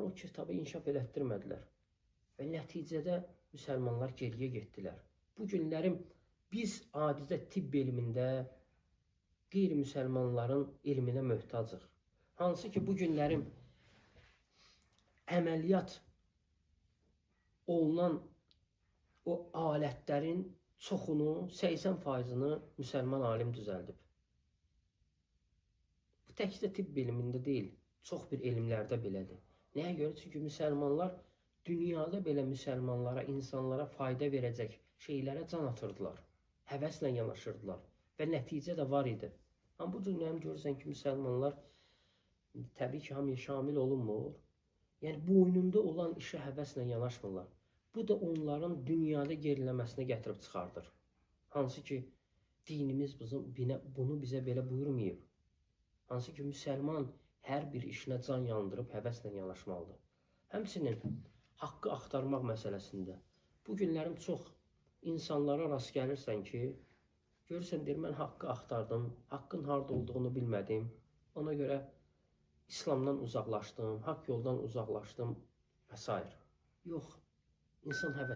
O kitabı inkişaf elətdirmədilər. Və nəticədə müsəlmanlar geriyə getdilər. Bu günlərim biz adidə tibb elmində qeyri-müsəlmanların elminə möhtacıq. Hansı ki, bu günlərim əməliyyat olunan o alətlərin çoxunu, 80%-ni müsəlman alim düzəldib. Bu təkcə tibb elmində deyil, çox bir elmlərdə belədir. Nəyə görə? Çünki müsəlmanlar dünyada belə müsəlmanlara, insanlara fayda verəcək şeylərə can atırdılar. Həvəslə yanaşırdılar və nəticə də var idi. Amma bu günlərim görürsən ki, müsəlmanlar təbii ki, hamıya şamil olunmur. Yəni, boynunda olan işə həvəslə yanaşmırlar. Bu da onların dünyada geriləməsinə gətirib çıxardır. Hansı ki, dinimiz bunu bizə belə buyurmayıb. Hansı ki, müsəlman hər bir işinə can yandırıb həvəslə yanaşmalıdır. Həmçinin haqqı axtarmaq məsələsində bu günlərim çox insanlara rast gəlirsən ki, görürsən, deyir, mən haqqı axtardım, haqqın harada olduğunu bilmədim, ona görə İslamdan uzaqlaşdım, haqq yoldan uzaqlaşdım və s. Yox, insan həvəs